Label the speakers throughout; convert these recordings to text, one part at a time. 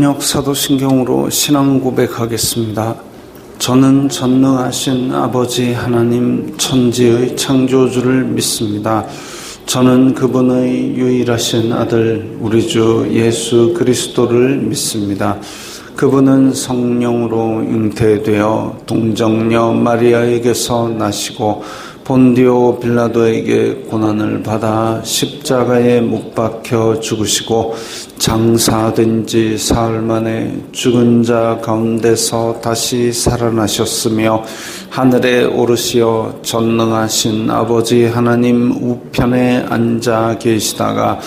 Speaker 1: 사도신경으로 신앙 고백하겠습니다. 저는 전능하신 아버지 하나님 천지의 창조주를 믿습니다. 저는 그분의 유일하신 아들 우리 주 예수 그리스도를 믿습니다. 그분은 성령으로 잉태되어 동정녀 마리아에게서 나시고 본디오 빌라도에게 고난을 받아 십자가에 못 박혀 죽으시고 장사된 지 사흘 만에 죽은 자 가운데서 다시 살아나셨으며 하늘에 오르시어 전능하신 아버지 하나님 우편에 앉아 계시다가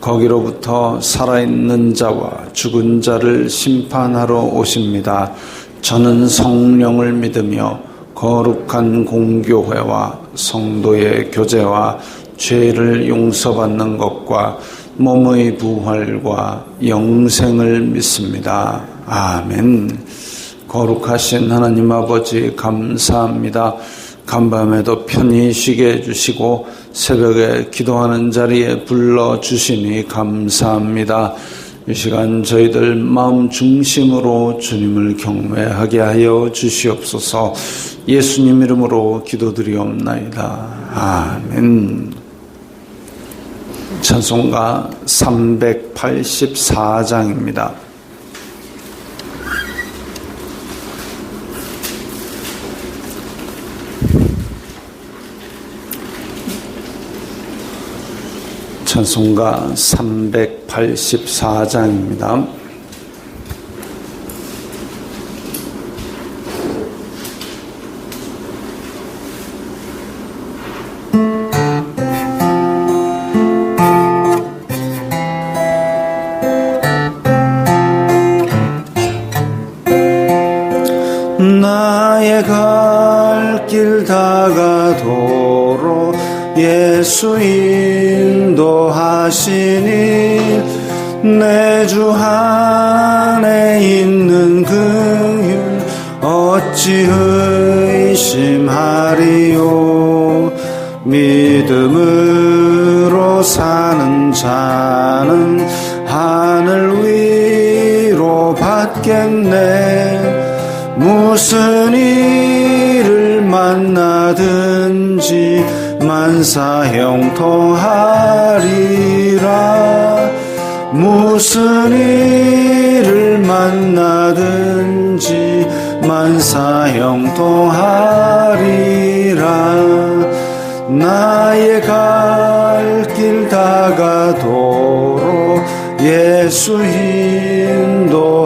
Speaker 1: 거기로부터 살아있는 자와 죽은 자를 심판하러 오십니다. 저는 성령을 믿으며 거룩한 공교회와 성도의 교제와 죄를 용서받는 것과 몸의 부활과 영생을 믿습니다. 아멘. 거룩하신 하나님 아버지 감사합니다. 간밤에도 편히 쉬게 해주시고 새벽에 기도하는 자리에 불러주시니 감사합니다. 이 시간 저희들 마음 중심으로 주님을 경외하게 하여 주시옵소서. 예수님 이름으로 기도드리옵나이다. 아멘. 찬송가 384장입니다. 찬송가 384장입니다. 나의 갈 길 다가도록 예수 인도하시니 내 주 안에 있는 긍휼 어찌 의심하리요. 믿음으로 사는 자는 하늘 위로 받겠네. 무슨 일을 만나든지 만사형통하리라. 무슨 일을 만나든지 만사형통하리라. 나의 갈 길 다가도록 예수 인도하시니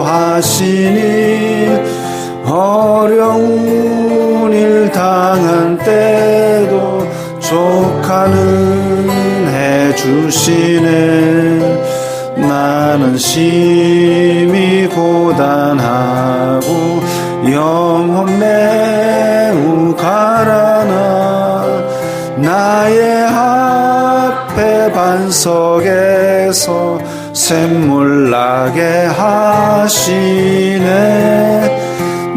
Speaker 1: 어려운 일 당한 때도 족하는 해 주시네. 나는 심히 고단하고 영혼 매우 가라나 나의 앞에 반석에서 샘물 나게 하시네.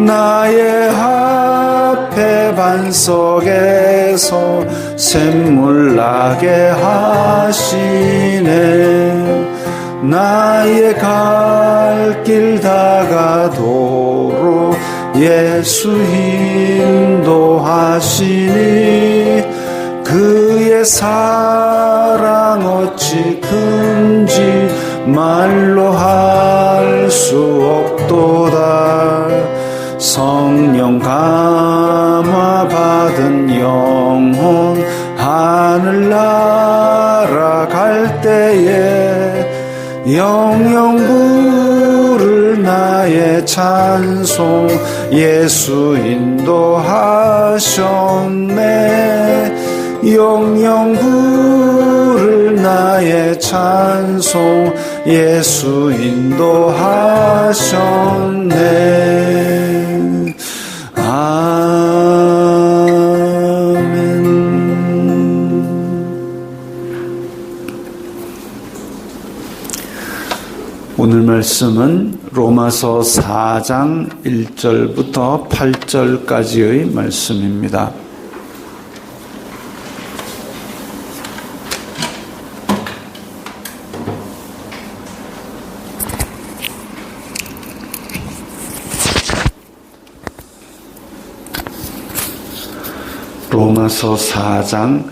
Speaker 1: 나의 앞에 반석에서 샘물 나게 하시네. 나의 갈 길 다가도록 예수 인도하시니 그의 사랑 어찌 큰지 말로 할 수 없도다. 성령 감화 받은 영혼 하늘 날아갈 때에 영영 부를 나의 찬송 예수 인도하셨네. 영영 부를 나의 찬송 예수 인도하셨네. 아멘. 오늘 말씀은 로마서 4장 1절부터 8절까지의 말씀입니다. 로마서 4장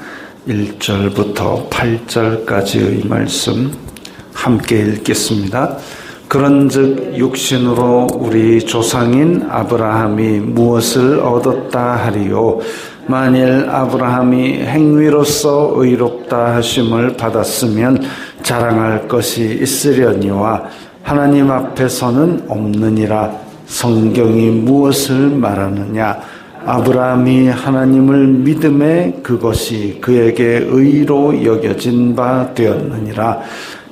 Speaker 1: 1절부터 8절까지의 말씀 함께 읽겠습니다. 그런즉 육신으로 우리 조상인 아브라함이 무엇을 얻었다 하리요? 만일 아브라함이 행위로서 의롭다 하심을 받았으면 자랑할 것이 있으려니와 하나님 앞에서는 없느니라. 성경이 무엇을 말하느냐? 아브라함이 하나님을 믿음에 그것이 그에게 의로 여겨진 바 되었느니라.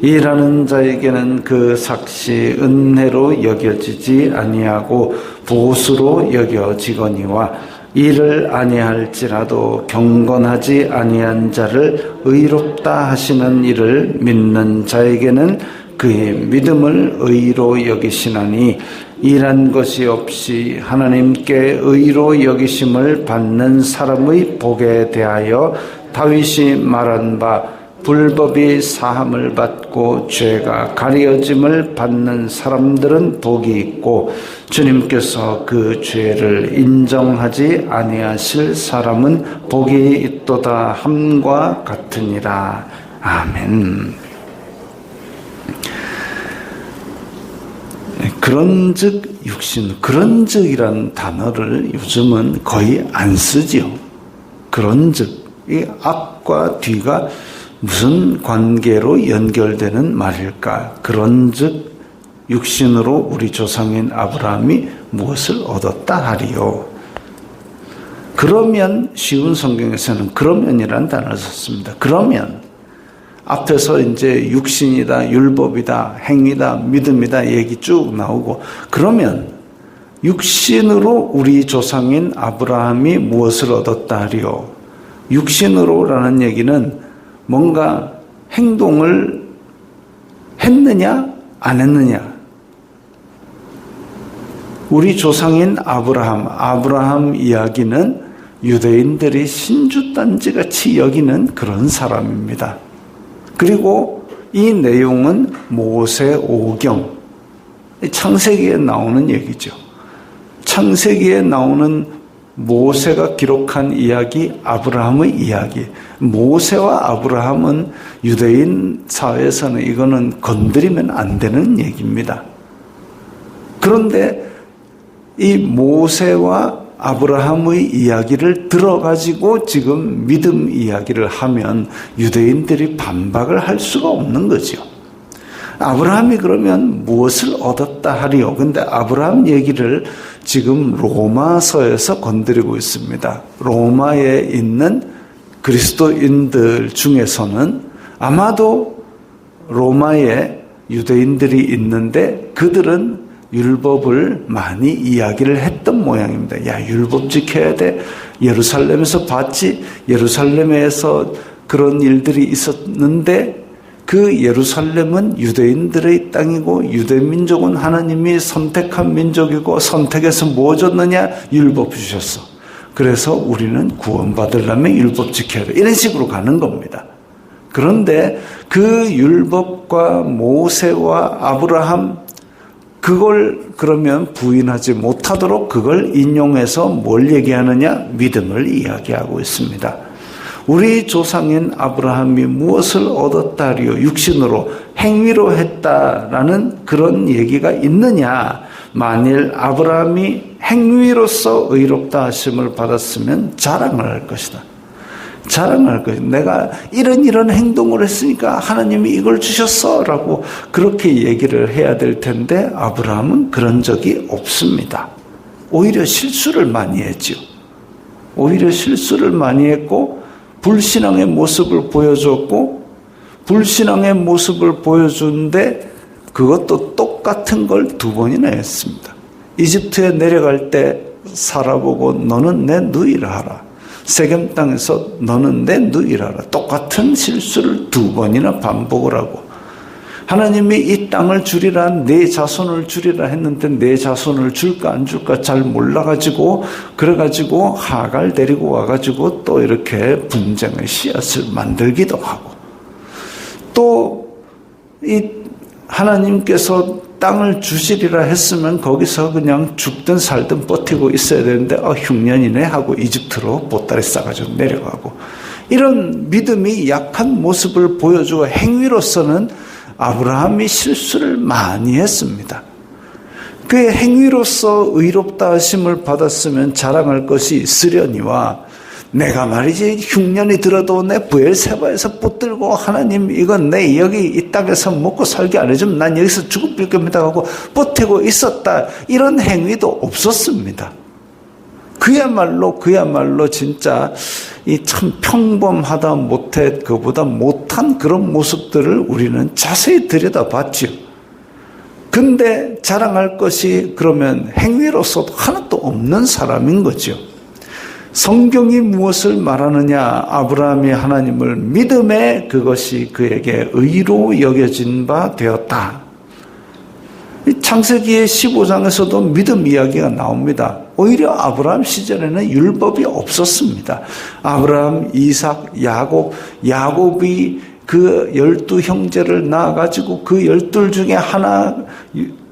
Speaker 1: 일하는 자에게는 그 삭시 은혜로 여겨지지 아니하고 보수로 여겨지거니와 일을 아니할지라도 경건하지 아니한 자를 의롭다 하시는 이를 믿는 자에게는 그의 믿음을 의로 여기시나니 일한 것이 없이 하나님께 의로 여기심을 받는 사람의 복에 대하여 다윗이 말한 바 불법이 사함을 받고 죄가 가려짐을 받는 사람들은 복이 있고 주님께서 그 죄를 인정하지 아니하실 사람은 복이 있도다 함과 같으니라. 아멘. 그런즉 육신, 그런즉이라는 단어를 요즘은 거의 안 쓰지요. 그런즉, 이 앞과 뒤가 무슨 관계로 연결되는 말일까? 그런즉 육신으로 우리 조상인 아브라함이 무엇을 얻었다 하리요? 그러면, 쉬운 성경에서는 그러면이라는 단어를 썼습니다. 그러면 앞에서 이제 육신이다, 율법이다, 행위다, 믿음이다 얘기 쭉 나오고, 그러면 육신으로 우리 조상인 아브라함이 무엇을 얻었다 하리요? 육신으로라는 얘기는 뭔가 행동을 했느냐 안 했느냐. 우리 조상인 아브라함 이야기는 유대인들이 신주단지같이 여기는 그런 사람입니다. 그리고 이 내용은 모세오경, 창세기에 나오는 얘기죠. 창세기에 나오는 모세가 기록한 이야기, 아브라함의 이야기. 모세와 아브라함은 유대인 사회에서는 이거는 건드리면 안 되는 얘기입니다. 그런데 이 모세와 아브라함의 이야기를 들어가지고 지금 믿음 이야기를 하면 유대인들이 반박을 할 수가 없는 거죠. 아브라함이 그러면 무엇을 얻었다 하리요? 근데 아브라함 얘기를 지금 로마서에서 건드리고 있습니다. 로마에 있는 그리스도인들 중에서는 아마도 로마에 유대인들이 있는데 그들은 율법을 많이 이야기를 했던 모양입니다. 야, 율법 지켜야 돼. 예루살렘에서 봤지. 예루살렘에서 그런 일들이 있었는데 그 예루살렘은 유대인들의 땅이고 유대민족은 하나님이 선택한 민족이고 선택해서 뭐 줬느냐? 율법 주셨어. 그래서 우리는 구원받으려면 율법 지켜야 돼. 이런 식으로 가는 겁니다. 그런데 그 율법과 모세와 아브라함 그걸 그러면 부인하지 못하도록 그걸 인용해서 뭘 얘기하느냐? 믿음을 이야기하고 있습니다. 우리 조상인 아브라함이 무엇을 얻었다리요? 육신으로, 행위로 했다라는 그런 얘기가 있느냐? 만일 아브라함이 행위로서 의롭다 하심을 받았으면 자랑을 할 것이다. 자랑할 거예요. 내가 이런 행동을 했으니까 하나님이 이걸 주셨어 라고 그렇게 얘기를 해야 될 텐데 아브라함은 그런 적이 없습니다. 오히려 실수를 많이 했죠. 오히려 실수를 많이 했고 불신앙의 모습을 보여줬고 불신앙의 모습을 보여주는데 그것도 똑같은 걸 2번이나 했습니다. 이집트에 내려갈 때 살아보고 너는 내 누이라 하라. 세겜 땅에서 너는 내 누이라라. 똑같은 실수를 2번이나 반복을 하고 하나님이 이 땅을 주리라 내 자손을 주리라 했는데 내 자손을 줄까 안 줄까 잘 몰라가지고 그래가지고 하갈 데리고 와가지고 또 이렇게 분쟁의 씨앗을 만들기도 하고 또 이 하나님께서 땅을 주시리라 했으면 거기서 그냥 죽든 살든 버티고 있어야 되는데 흉년이네 하고 이집트로 보따리 싸가지고 내려가고, 이런 믿음이 약한 모습을 보여주고 행위로서는 아브라함이 실수를 많이 했습니다. 그의 행위로서 의롭다 하심을 받았으면 자랑할 것이 있으려니와, 내가 말이지 흉년이 들어도 내 브엘세바에서 붙들고 하나님 이건 내 여기 이 땅에서 먹고 살게 안 해주면 난 여기서 죽을 겁니다 하고 버티고 있었다, 이런 행위도 없었습니다. 그야말로 진짜 이 참 평범하다 못해 그보다 못한 그런 모습들을 우리는 자세히 들여다봤죠. 근데 자랑할 것이 그러면 행위로서도 하나도 없는 사람인 거죠. 성경이 무엇을 말하느냐? 아브라함이 하나님을 믿음에 그것이 그에게 의로 여겨진 바 되었다. 창세기의 15장에서도 믿음 이야기가 나옵니다. 오히려 아브라함 시절에는 율법이 없었습니다. 아브라함, 이삭, 야곱이 그 12형제를 낳아가지고 그 12 중에 하나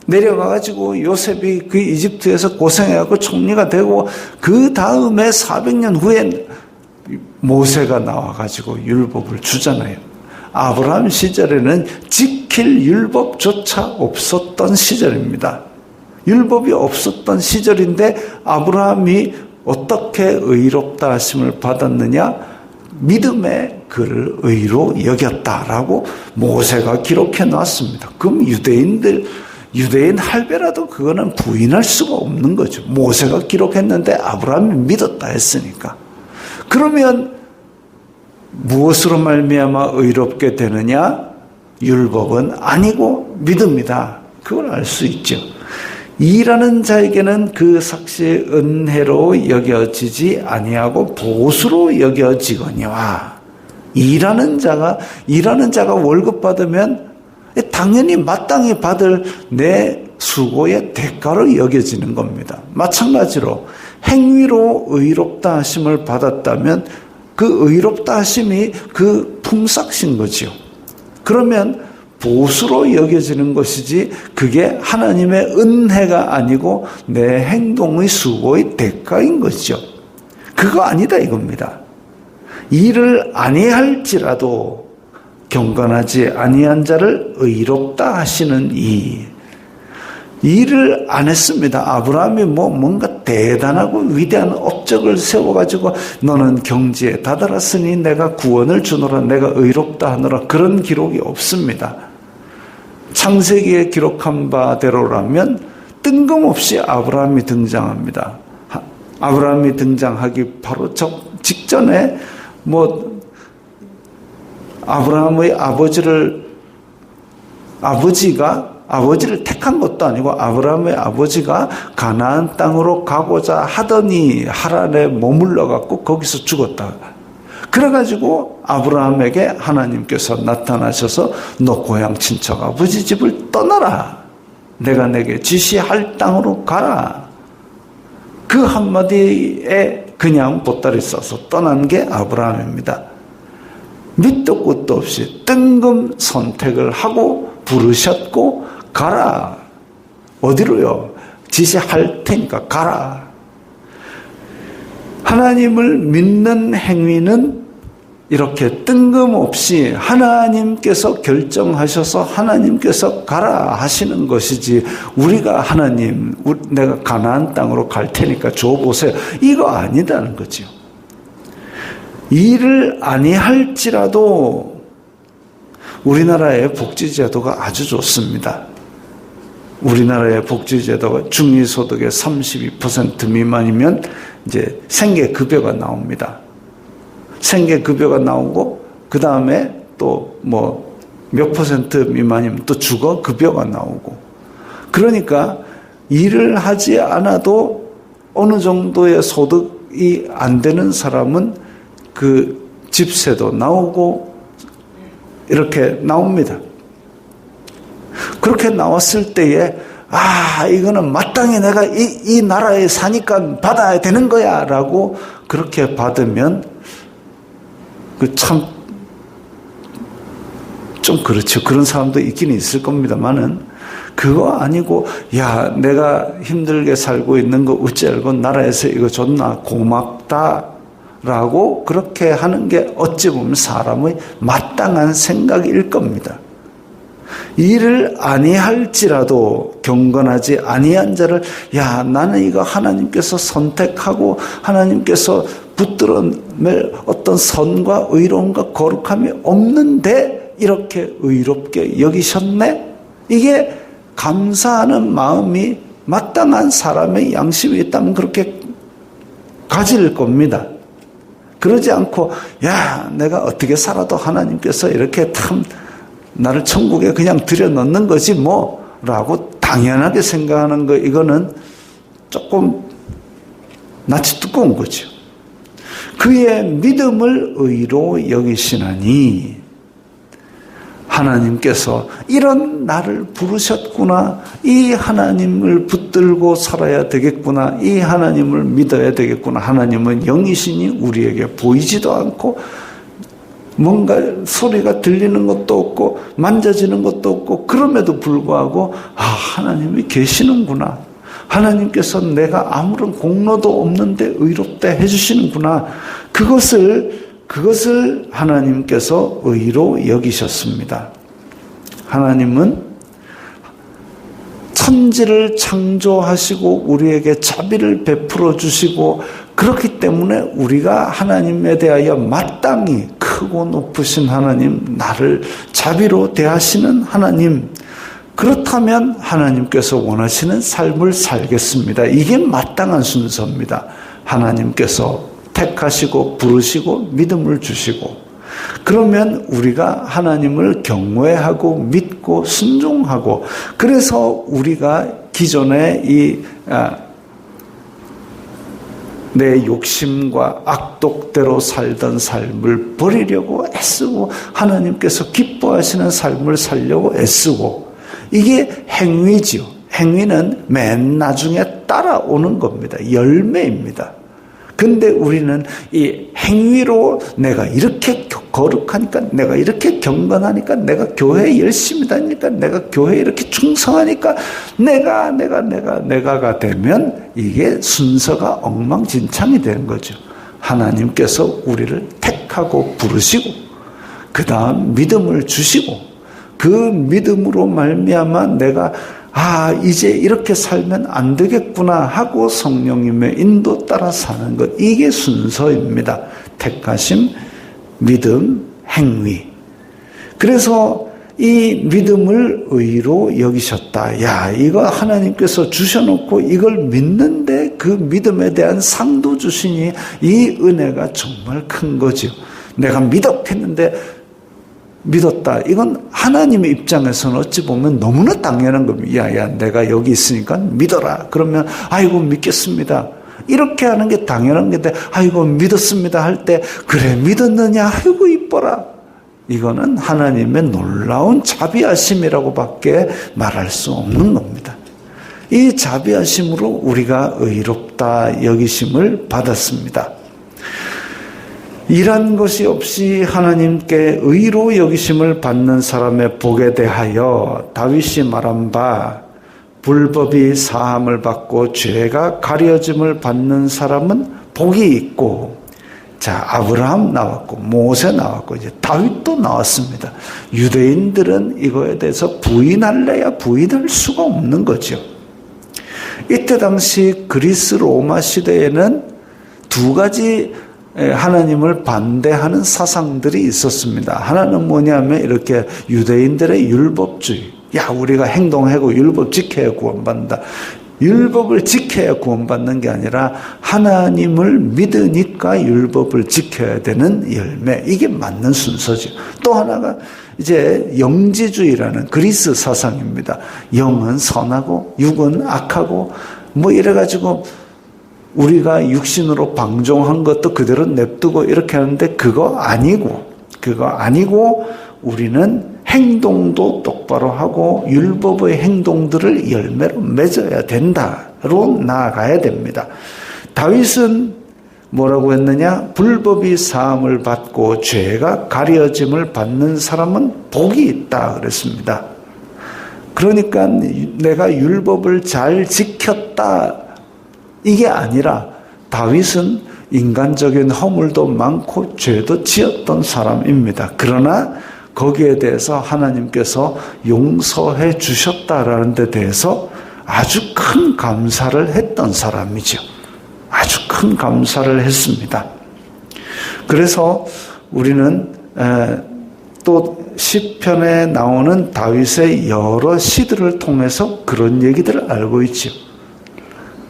Speaker 1: 내려가가지고 요셉이 그 이집트에서 고생해갖고 총리가 되고, 그 다음에 400년 후에 모세가 나와가지고 율법을 주잖아요. 아브라함 시절에는 지킬 율법조차 없었던 시절입니다. 율법이 없었던 시절인데 아브라함이 어떻게 의롭다 하심을 받았느냐? 믿음에 그를 의로 여겼다라고 모세가 기록해 놨습니다. 그럼 유대인 할배라도 그거는 부인할 수가 없는 거죠. 모세가 기록했는데 아브라함이 믿었다 했으니까. 그러면 무엇으로 말미암아 의롭게 되느냐? 율법은 아니고 믿음이다. 그걸 알 수 있죠. 일하는 자에게는 그 삭시의 은혜로 여겨지지 아니하고 보수로 여겨지거니와. 일하는 자가 월급 받으면 당연히 마땅히 받을 내 수고의 대가로 여겨지는 겁니다. 마찬가지로 행위로 의롭다 하심을 받았다면 그 의롭다 하심이 그 품삯인 거죠. 그러면 보수로 여겨지는 것이지 그게 하나님의 은혜가 아니고 내 행동의 수고의 대가인 것이죠. 그거 아니다 이겁니다. 일을 아니할지라도 경건하지 아니한 자를 의롭다 하시는 일을 안 했습니다. 아브라함이 뭔가 대단하고 위대한 업적을 세워가지고 너는 경지에 다다랐으니 내가 구원을 주노라, 내가 의롭다 하노라, 그런 기록이 없습니다. 창세기에 기록한 바대로라면 뜬금없이 아브라함이 등장합니다. 아브라함이 등장하기 바로 직전에 아브라함의 아버지를 택한 것도 아니고 아브라함의 아버지가 가나안 땅으로 가고자 하더니 하란에 머물러 갖고 거기서 죽었다. 그래가지고 아브라함에게 하나님께서 나타나셔서 너 고향 친척 아버지 집을 떠나라. 내가 내게 지시할 땅으로 가라. 그 한마디에 그냥 보따리 싸서 떠난 게 아브라함입니다. 밑도 끝도 없이 뜬금 선택을 하고 부르셨고 가라. 어디로요? 지시할 테니까 가라. 하나님을 믿는 행위는 이렇게 뜬금없이 하나님께서 결정하셔서 하나님께서 가라 하시는 것이지, 우리가 내가 가나안 땅으로 갈 테니까 줘보세요, 이거 아니다는 거죠. 일을 아니할지라도 우리나라의 복지제도가 아주 좋습니다. 우리나라의 복지제도가 중위소득의 32% 미만이면 이제 생계급여가 나옵니다. 생계급여가 나오고 그 다음에 또 몇 퍼센트 미만이면 또 주거급여가 나오고, 그러니까 일을 하지 않아도 어느 정도의 소득이 안 되는 사람은 그 집세도 나오고 이렇게 나옵니다. 그렇게 나왔을 때에 이거는 마땅히 내가 이 나라에 사니까 받아야 되는 거야 라고 그렇게 받으면 좀 그렇죠. 그런 사람도 있기는 있을 겁니다만은, 그거 아니고 야 내가 힘들게 살고 있는 거 어찌 알고 나라에서 이거 줬나 고맙다라고 그렇게 하는 게 어찌 보면 사람의 마땅한 생각일 겁니다. 이를 아니할지라도 경건하지 아니한 자를 야 나는 이거 하나님께서 선택하고 하나님께서 붙들어낼 어떤 선과 의로움과 거룩함이 없는데 이렇게 의롭게 여기셨네? 이게 감사하는 마음이 마땅한 사람의 양심이 있다면 그렇게 가질 겁니다. 그러지 않고 야 내가 어떻게 살아도 하나님께서 이렇게 참 나를 천국에 그냥 들여놓는 거지 뭐 라고 당연하게 생각하는 거 이거는 조금 낯이 두꺼운 거죠. 그의 믿음을 의로 여기시나니 하나님께서 이런 나를 부르셨구나. 이 하나님을 붙들고 살아야 되겠구나. 이 하나님을 믿어야 되겠구나. 하나님은 영이시니 우리에게 보이지도 않고 뭔가 소리가 들리는 것도 없고 만져지는 것도 없고 그럼에도 불구하고 하나님이 계시는구나. 하나님께서 내가 아무런 공로도 없는데 의롭다 해주시는구나. 그것을 하나님께서 의로 여기셨습니다. 하나님은 천지를 창조하시고 우리에게 자비를 베풀어 주시고 그렇기 때문에 우리가 하나님에 대하여 마땅히 크고 높으신 하나님, 나를 자비로 대하시는 하나님, 그렇다면 하나님께서 원하시는 삶을 살겠습니다. 이게 마땅한 순서입니다. 하나님께서 택하시고 부르시고 믿음을 주시고 그러면 우리가 하나님을 경외하고 믿고 순종하고 그래서 우리가 기존에 내 욕심과 악독대로 살던 삶을 버리려고 애쓰고 하나님께서 기뻐하시는 삶을 살려고 애쓰고 이게 행위지요. 행위는 맨 나중에 따라오는 겁니다. 열매입니다. 근데 우리는 이 행위로 내가 이렇게 거룩하니까 내가 이렇게 경건하니까 내가 교회에 열심히 다니니까 내가 교회에 이렇게 충성하니까 내가가 되면 이게 순서가 엉망진창이 되는 거죠. 하나님께서 우리를 택하고 부르시고 그 다음 믿음을 주시고 그 믿음으로 말미암아 내가 이제 이렇게 살면 안 되겠구나 하고 성령님의 인도 따라 사는 것. 이게 순서입니다. 택하심, 믿음, 행위. 그래서 이 믿음을 의로 여기셨다. 이거 하나님께서 주셔놓고 이걸 믿는데 그 믿음에 대한 상도 주시니 이 은혜가 정말 큰 거죠. 내가 믿었겠는데 믿었다. 이건 하나님의 입장에서는 어찌 보면 너무나 당연한 겁니다. 야, 내가 여기 있으니까 믿어라. 그러면 아이고 믿겠습니다. 이렇게 하는 게 당연한 건데 아이고 믿었습니다 할 때 그래 믿었느냐 아이고 이뻐라. 이거는 하나님의 놀라운 자비하심이라고밖에 말할 수 없는 겁니다. 이 자비하심으로 우리가 의롭다 여기심을 받았습니다. 이란 것이 없이 하나님께 의로 여기심을 받는 사람의 복에 대하여 다윗이 말한 바 불법이 사함을 받고 죄가 가려짐을 받는 사람은 복이 있고 자 아브라함 나왔고 모세 나왔고 이제 다윗도 나왔습니다. 유대인들은 이거에 대해서 부인할래야 부인할 수가 없는 거죠. 이때 당시 그리스 로마 시대에는 두 가지 하나님을 반대하는 사상들이 있었습니다. 하나는 뭐냐면 이렇게 유대인들의 율법주의. 우리가 행동하고 율법 지켜야 구원받는다. 율법을 지켜야 구원받는 게 아니라 하나님을 믿으니까 율법을 지켜야 되는 열매. 이게 맞는 순서죠. 또 하나가 이제 영지주의라는 그리스 사상입니다. 영은 선하고 육은 악하고 뭐 이래가지고 우리가 육신으로 방종한 것도 그대로 냅두고 이렇게 하는데 그거 아니고 우리는 행동도 똑바로 하고 율법의 행동들을 열매로 맺어야 된다로 나아가야 됩니다. 다윗은 뭐라고 했느냐? 불법이 사함을 받고 죄가 가려짐을 받는 사람은 복이 있다 그랬습니다. 그러니까 내가 율법을 잘 지켰다 이게 아니라 다윗은 인간적인 허물도 많고 죄도 지었던 사람입니다. 그러나 거기에 대해서 하나님께서 용서해 주셨다라는 데 대해서 아주 큰 감사를 했던 사람이죠. 아주 큰 감사를 했습니다. 그래서 우리는 또 시편에 나오는 다윗의 여러 시들을 통해서 그런 얘기들을 알고 있죠.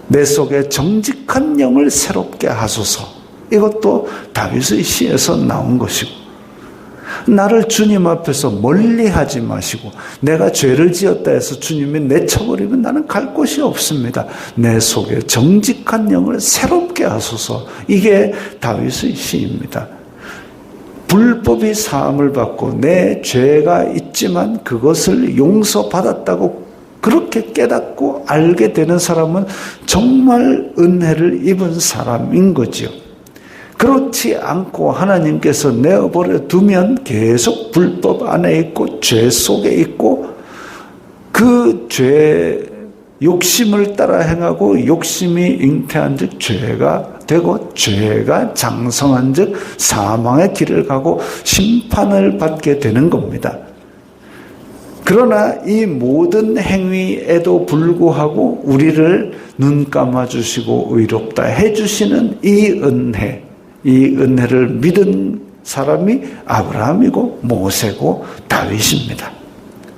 Speaker 1: 내 속에 정직한 영을 새롭게 하소서. 이것도 다윗의 시에서 나온 것이고, 나를 주님 앞에서 멀리하지 마시고 내가 죄를 지었다 해서 주님이 내쳐버리면 나는 갈 곳이 없습니다. 내 속에 정직한 영을 새롭게 하소서. 이게 다윗의 시입니다. 불법이 사함을 받고 내 죄가 있지만 그것을 용서받았다고 그렇게 깨닫고 알게 되는 사람은 정말 은혜를 입은 사람인 거지요. 그렇지 않고 하나님께서 내어버려 두면 계속 불법 안에 있고 죄 속에 있고 그 죄 욕심을 따라 행하고 욕심이 잉태한 즉 죄가 되고 죄가 장성한 즉 사망의 길을 가고 심판을 받게 되는 겁니다. 그러나 이 모든 행위에도 불구하고 우리를 눈 감아주시고 의롭다 해주시는 이 은혜를 믿은 사람이 아브라함이고 모세고 다윗입니다.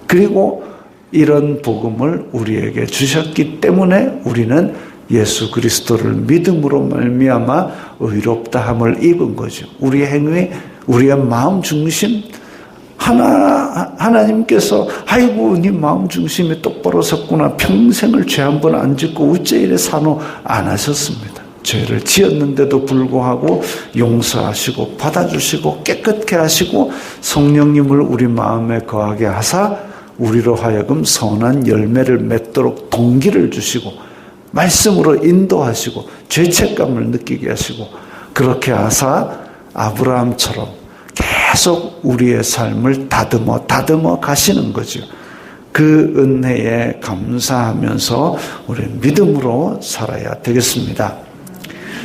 Speaker 1: 그리고 이런 복음을 우리에게 주셨기 때문에 우리는 예수 그리스도를 믿음으로 말미암아 의롭다함을 입은 거죠. 우리의 행위, 우리의 마음 중심, 하나님께서 아이고 네 마음 중심이 똑바로 섰구나, 평생을 죄 한 번 안 짓고 어째 이래 사노, 안 하셨습니다. 죄를 지었는데도 불구하고 용서하시고 받아주시고 깨끗게 하시고 성령님을 우리 마음에 거하게 하사 우리로 하여금 선한 열매를 맺도록 동기를 주시고 말씀으로 인도하시고 죄책감을 느끼게 하시고 그렇게 하사 아브라함처럼 계속 우리의 삶을 다듬어 가시는 거죠. 그 은혜에 감사하면서 우리 믿음으로 살아야 되겠습니다.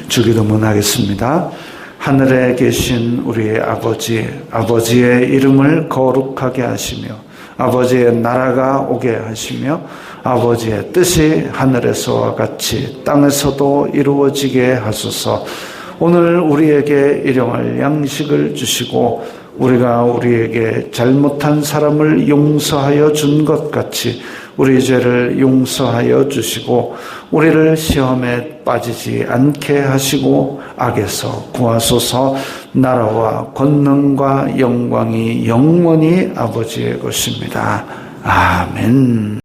Speaker 1: 주기도문 하겠습니다. 하늘에 계신 우리의 아버지의 이름을 거룩하게 하시며 아버지의 나라가 오게 하시며 아버지의 뜻이 하늘에서와 같이 땅에서도 이루어지게 하소서. 오늘 우리에게 일용할 양식을 주시고 우리가 우리에게 잘못한 사람을 용서하여 준 것 같이 우리 죄를 용서하여 주시고 우리를 시험에 빠지지 않게 하시고 악에서 구하소서. 나라와 권능과 영광이 영원히 아버지의 것입니다. 아멘.